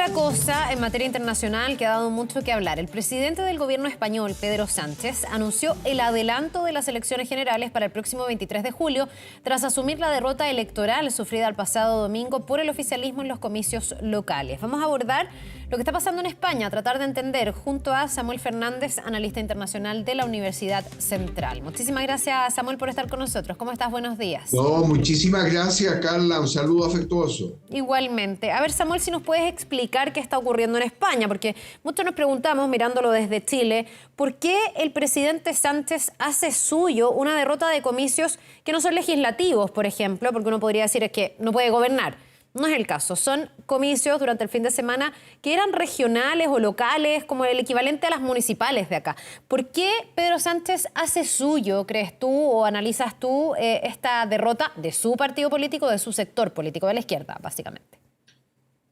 otra cosa en materia internacional que ha dado mucho que hablar. El presidente del gobierno español, Pedro Sánchez, anunció el adelanto de las elecciones generales para el próximo 23 de julio tras asumir la derrota electoral sufrida el pasado domingo por el oficialismo en los comicios locales. Vamos a abordar lo que está pasando en España, tratar de entender junto a Samuel Fernández, analista internacional de la Universidad Central. Muchísimas gracias, Samuel, por estar con nosotros. ¿Cómo estás? Buenos días. No, muchísimas gracias, Carla. Un saludo afectuoso. Igualmente. A ver, Samuel, si nos puedes explicar qué está ocurriendo en España, porque muchos nos preguntamos, mirándolo desde Chile, ¿por qué el presidente Sánchez hace suyo una derrota de comicios que no son legislativos, por ejemplo? Porque uno podría decir es que no puede gobernar. No es el caso. Son comicios durante el fin de semana que eran regionales o locales, como el equivalente a las municipales de acá. ¿Por qué Pedro Sánchez hace suyo, crees tú, o analizas tú, esta derrota de su partido político, de su sector político, de la izquierda, básicamente?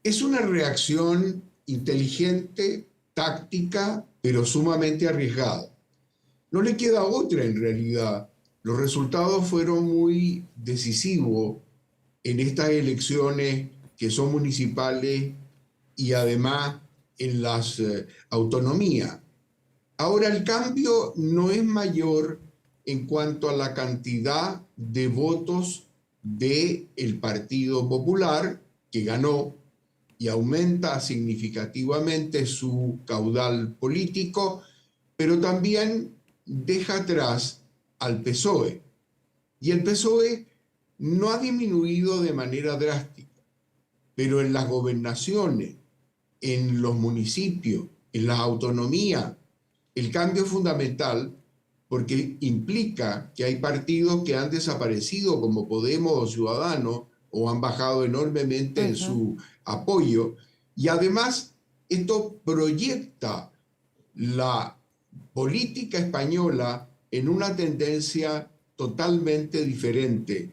Es una reacción inteligente, táctica, pero sumamente arriesgada. No le queda otra en realidad. Los resultados fueron muy decisivos en estas elecciones que son municipales y además en las autonomías. Ahora, el cambio no es mayor en cuanto a la cantidad de votos del Partido Popular, que ganó y aumenta significativamente su caudal político, pero también deja atrás al PSOE. Y el PSOE no ha disminuido de manera drástica, pero en las gobernaciones, en los municipios, en las autonomías, el cambio es fundamental porque implica que hay partidos que han desaparecido como Podemos o Ciudadanos o han bajado enormemente en su apoyo, y además esto proyecta la política española en una tendencia totalmente diferente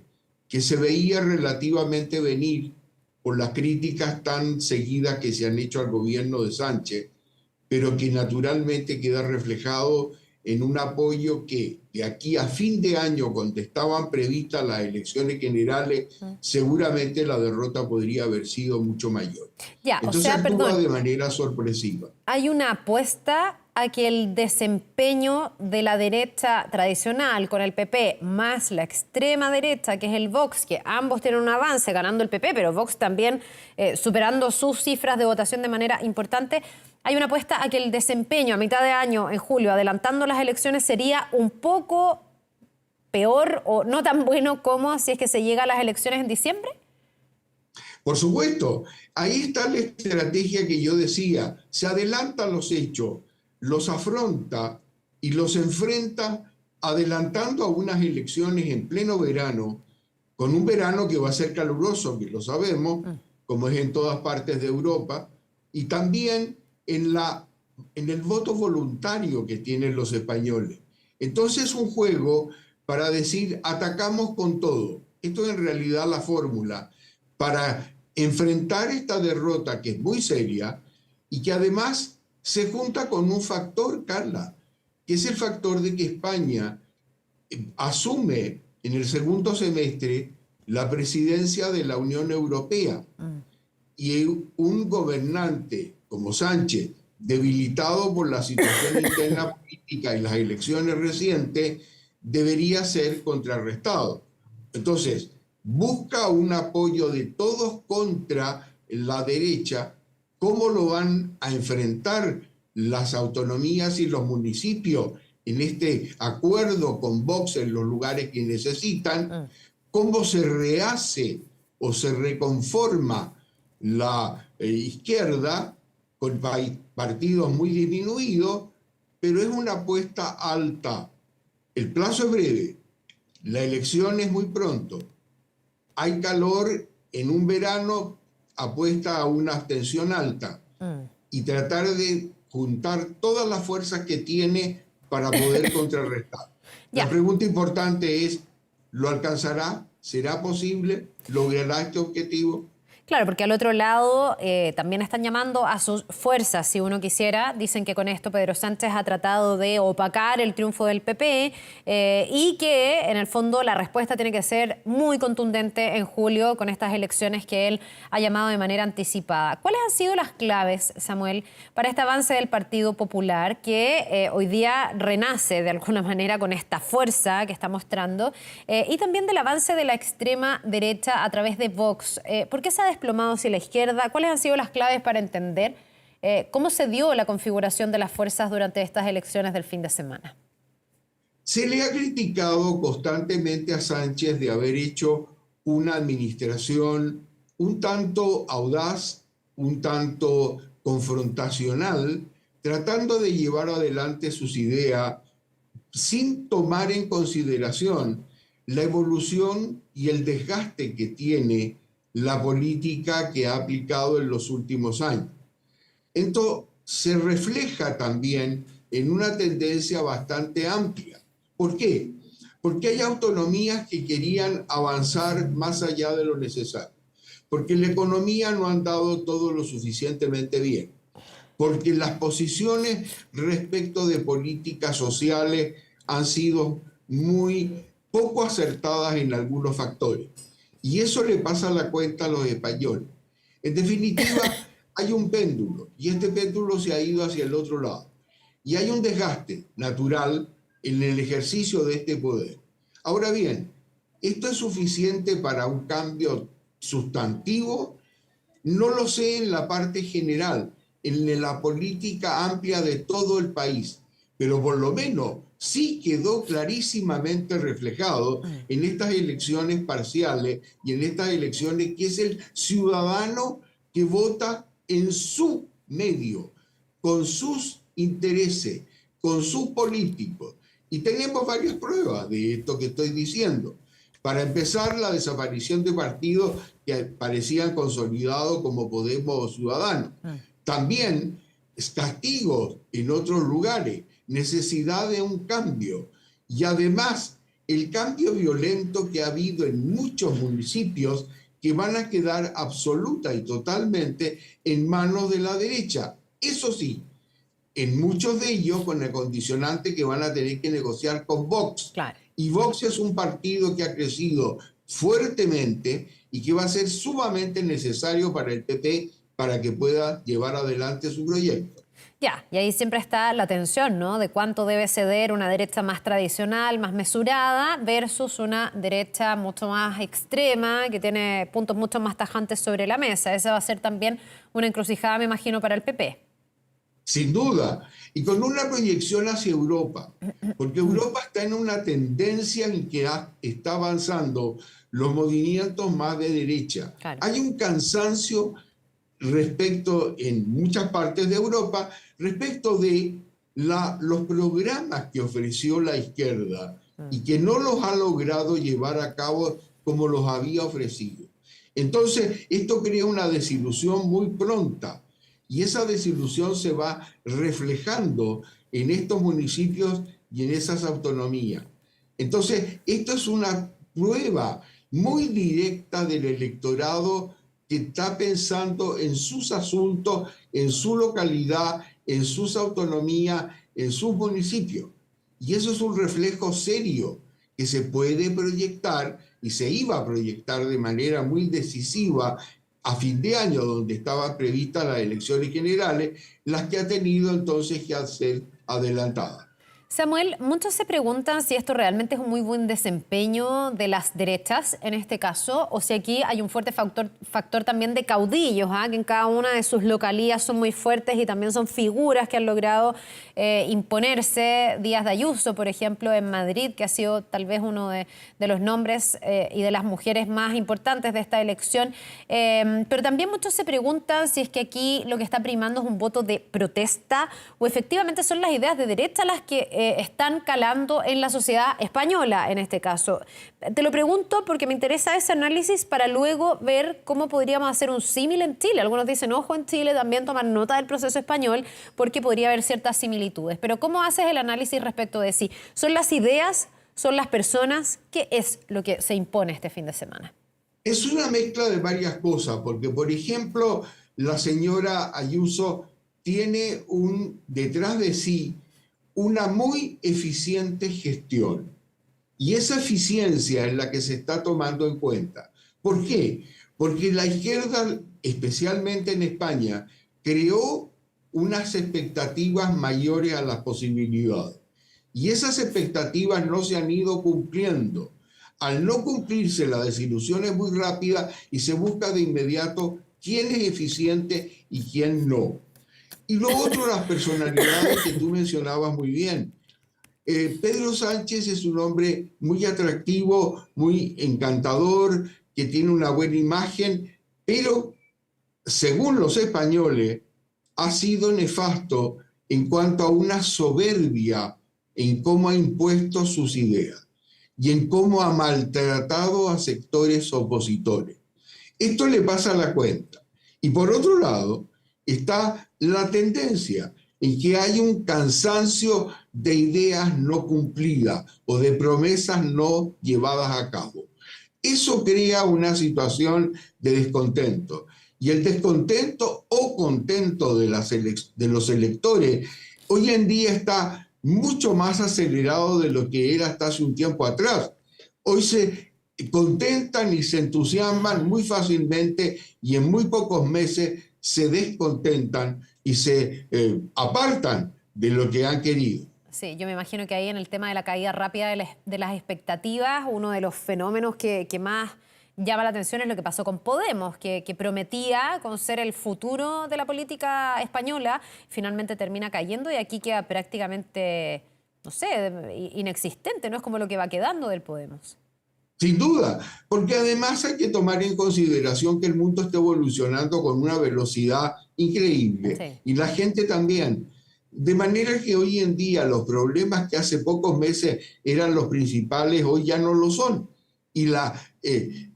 que se veía relativamente venir por las críticas tan seguidas que se han hecho al gobierno de Sánchez, pero que naturalmente queda reflejado en un apoyo que de aquí a fin de año, cuando estaban previstas las elecciones generales, seguramente la derrota podría haber sido mucho mayor. Entonces actúa de manera sorpresiva. Hay una apuesta a que el desempeño de la derecha tradicional con el PP más la extrema derecha, que es el Vox, que ambos tienen un avance ganando el PP, pero Vox también superando sus cifras de votación de manera importante, hay una apuesta a que el desempeño a mitad de año, en julio, adelantando las elecciones, sería un poco peor o no tan bueno como si es que se llega a las elecciones en diciembre. Por supuesto, ahí está la estrategia que yo decía, se adelantan los hechos, los afronta y los enfrenta adelantando a unas elecciones en pleno verano, con un verano que va a ser caluroso, que lo sabemos, como es en todas partes de Europa, y también en el voto voluntario que tienen los españoles. Entonces es un juego para decir, atacamos con todo. Esto es en realidad la fórmula para enfrentar esta derrota que es muy seria y que además se junta con un factor, Carla, que es el factor de que España asume en el segundo semestre la presidencia de la Unión Europea. Y un gobernante como Sánchez, debilitado por la situación interna política y las elecciones recientes, debería ser contrarrestado. Entonces, busca un apoyo de todos contra la derecha. ¿Cómo lo van a enfrentar las autonomías y los municipios en este acuerdo con Vox en los lugares que necesitan? ¿Cómo se rehace o se reconforma la izquierda con partidos muy disminuidos? Pero es una apuesta alta. El plazo es breve, la elección es muy pronto. Hay calor en un verano, apuesta a una abstención alta y tratar de juntar todas las fuerzas que tiene para poder contrarrestar. La pregunta importante es, ¿lo alcanzará? ¿Será posible? ¿Logrará este objetivo? Claro, porque al otro lado también están llamando a sus fuerzas, si uno quisiera. Dicen que con esto Pedro Sánchez ha tratado de opacar el triunfo del PP y que en el fondo la respuesta tiene que ser muy contundente en julio con estas elecciones que él ha llamado de manera anticipada. ¿Cuáles han sido las claves, Samuel, para este avance del Partido Popular que hoy día renace de alguna manera con esta fuerza que está mostrando y también del avance de la extrema derecha a través de Vox? ¿Por qué se ha desplomado hacia la izquierda? ¿Cuáles han sido las claves para entender cómo se dio la configuración de las fuerzas durante estas elecciones del fin de semana? Se le ha criticado constantemente a Sánchez de haber hecho una administración un tanto audaz, un tanto confrontacional, tratando de llevar adelante sus ideas sin tomar en consideración la evolución y el desgaste que tiene la política que ha aplicado en los últimos años. Esto se refleja también en una tendencia bastante amplia. ¿Por qué? Porque hay autonomías que querían avanzar más allá de lo necesario, porque la economía no ha andado todo lo suficientemente bien, porque las posiciones respecto de políticas sociales han sido muy poco acertadas en algunos factores. Y eso le pasa la cuenta a los españoles. En definitiva, hay un péndulo y este péndulo se ha ido hacia el otro lado. Y hay un desgaste natural en el ejercicio de este poder. Ahora bien, ¿esto es suficiente para un cambio sustantivo? No lo sé en la parte general, en la política amplia de todo el país, pero por lo menos sí quedó clarísimamente reflejado en estas elecciones parciales y en estas elecciones que es el ciudadano que vota en su medio, con sus intereses, con sus políticos. Y tenemos varias pruebas de esto que estoy diciendo. Para empezar, la desaparición de partidos que parecían consolidados como Podemos o Ciudadanos. También castigos en otros lugares, necesidad de un cambio. Y además, el cambio violento que ha habido en muchos municipios que van a quedar absoluta y totalmente en manos de la derecha. Eso sí, en muchos de ellos con el condicionante que van a tener que negociar con Vox. Claro. Y Vox es un partido que ha crecido fuertemente y que va a ser sumamente necesario para el PP para que pueda llevar adelante su proyecto. Ya, y ahí siempre está la tensión, ¿no? De cuánto debe ceder una derecha más tradicional, más mesurada, versus una derecha mucho más extrema, que tiene puntos mucho más tajantes sobre la mesa. Esa va a ser también una encrucijada, me imagino, para el PP. Sin duda, y con una proyección hacia Europa, porque Europa está en una tendencia en que está avanzando los movimientos más de derecha. Claro. Hay un cansancio respecto en muchas partes de Europa, respecto de los programas que ofreció la izquierda y que no los ha logrado llevar a cabo como los había ofrecido. Entonces, esto crea una desilusión muy pronta y esa desilusión se va reflejando en estos municipios y en esas autonomías. Entonces, esto es una prueba muy directa del electorado que está pensando en sus asuntos, en su localidad, en sus autonomías, en sus municipios. Y eso es un reflejo serio que se puede proyectar y se iba a proyectar de manera muy decisiva a fin de año, donde estaban previstas las elecciones generales, las que ha tenido entonces que ser adelantadas. Samuel, muchos se preguntan si esto realmente es un muy buen desempeño de las derechas en este caso, o si aquí hay un fuerte factor también de caudillos, que en cada una de sus localías son muy fuertes y también son figuras que han logrado imponerse. Díaz de Ayuso, por ejemplo, en Madrid, que ha sido tal vez uno de los nombres y de las mujeres más importantes de esta elección. Pero también muchos se preguntan si es que aquí lo que está primando es un voto de protesta o efectivamente son las ideas de derecha las que están calando en la sociedad española en este caso. Te lo pregunto porque me interesa ese análisis para luego ver cómo podríamos hacer un símil en Chile. Algunos dicen, ojo, en Chile también tomar nota del proceso español porque podría haber ciertas similitudes. Pero ¿cómo haces el análisis respecto de si son las ideas, son las personas? ¿Qué es lo que se impone este fin de semana? Es una mezcla de varias cosas, porque por ejemplo, la señora Ayuso tiene detrás de sí una muy eficiente gestión. Y esa eficiencia es la que se está tomando en cuenta. ¿Por qué? Porque la izquierda, especialmente en España, creó unas expectativas mayores a las posibilidades. Y esas expectativas no se han ido cumpliendo. Al no cumplirse, la desilusión es muy rápida y se busca de inmediato quién es eficiente y quién no. Y lo otro, las personalidades que tú mencionabas muy bien. Pedro Sánchez es un hombre muy atractivo, muy encantador, que tiene una buena imagen, pero según los españoles ha sido nefasto en cuanto a una soberbia en cómo ha impuesto sus ideas y en cómo ha maltratado a sectores opositores. Esto le pasa la cuenta. Y por otro lado, está la tendencia en que hay un cansancio de ideas no cumplidas o de promesas no llevadas a cabo. Eso crea una situación de descontento. Y el descontento o contento de los electores hoy en día está mucho más acelerado de lo que era hasta hace un tiempo atrás. Hoy se contentan y se entusiasman muy fácilmente y en muy pocos meses se descontentan y se apartan de lo que han querido. Sí, yo me imagino que ahí en el tema de la caída rápida de las expectativas, uno de los fenómenos que más llama la atención es lo que pasó con Podemos, que prometía con ser el futuro de la política española, finalmente termina cayendo y aquí queda prácticamente, no sé, inexistente, ¿no? Es como lo que va quedando del Podemos. Sin duda, porque además hay que tomar en consideración que el mundo está evolucionando con una velocidad increíble Sí. y la gente también. De manera que hoy en día los problemas que hace pocos meses eran los principales, hoy ya no lo son. Y la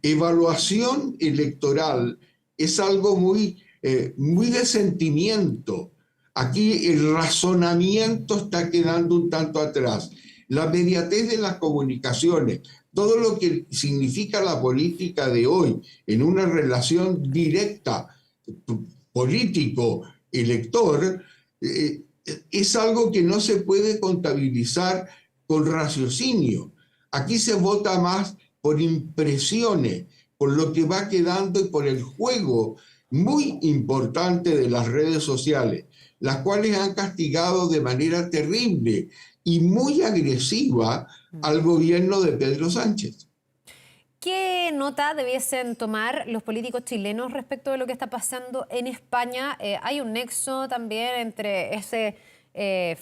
evaluación electoral es algo muy de sentimiento. Aquí el razonamiento está quedando un tanto atrás. La mediatez de las comunicaciones, todo lo que significa la política de hoy en una relación directa político-elector, es algo que no se puede contabilizar con raciocinio. Aquí se vota más por impresiones, por lo que va quedando y por el juego muy importante de las redes sociales, las cuales han castigado de manera terrible y muy agresiva al gobierno de Pedro Sánchez. ¿Qué nota debiesen tomar los políticos chilenos respecto de lo que está pasando en España? Hay un nexo también entre ese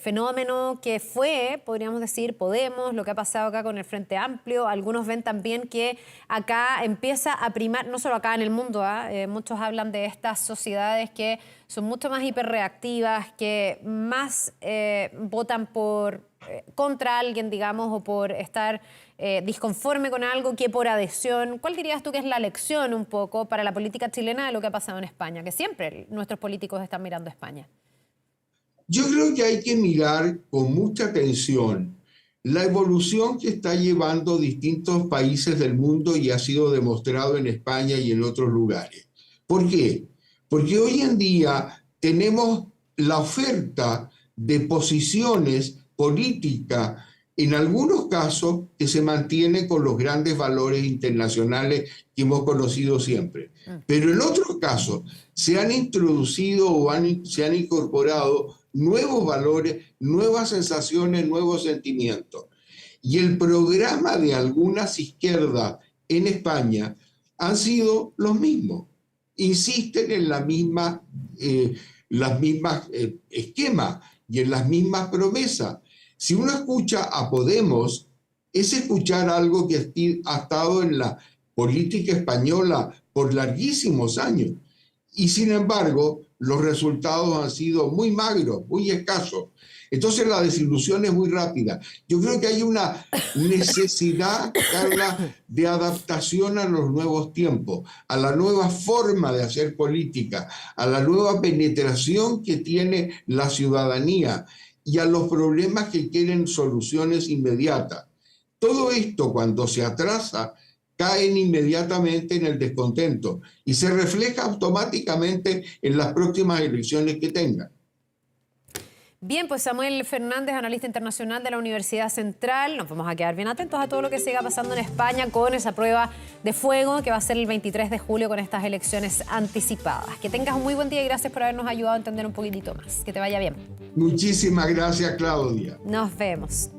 fenómeno que fue, podríamos decir, Podemos, lo que ha pasado acá con el Frente Amplio. Algunos ven también que acá empieza a primar, no solo acá en el mundo, muchos hablan de estas sociedades que son mucho más hiperreactivas, que más votan contra alguien, digamos, o por estar disconforme con algo que por adhesión. ¿Cuál dirías tú que es la lección un poco para la política chilena de lo que ha pasado en España? Que siempre nuestros políticos están mirando a España. Yo creo que hay que mirar con mucha atención la evolución que está llevando distintos países del mundo y ha sido demostrado en España y en otros lugares. ¿Por qué? Porque hoy en día tenemos la oferta de posiciones políticas, en algunos casos que se mantienen con los grandes valores internacionales que hemos conocido siempre. Pero en otros casos se han introducido o se han incorporado nuevos valores, nuevas sensaciones, nuevos sentimientos. Y el programa de algunas izquierdas en España han sido los mismos. Insisten en las mismas esquemas y en las mismas promesas. Si uno escucha a Podemos, es escuchar algo que ha estado en la política española por larguísimos años. Y sin embargo, los resultados han sido muy magros, muy escasos. Entonces la desilusión es muy rápida. Yo creo que hay una necesidad, Carla, de adaptación a los nuevos tiempos, a la nueva forma de hacer política, a la nueva penetración que tiene la ciudadanía y a los problemas que quieren soluciones inmediatas. Todo esto, cuando se atrasa, caen inmediatamente en el descontento y se refleja automáticamente en las próximas elecciones que tengan. Bien, pues Samuel Fernández, analista internacional de la Universidad Central. Nos vamos a quedar bien atentos a todo lo que siga pasando en España con esa prueba de fuego que va a ser el 23 de julio con estas elecciones anticipadas. Que tengas un muy buen día y gracias por habernos ayudado a entender un poquitito más. Que te vaya bien. Muchísimas gracias, Claudia. Nos vemos.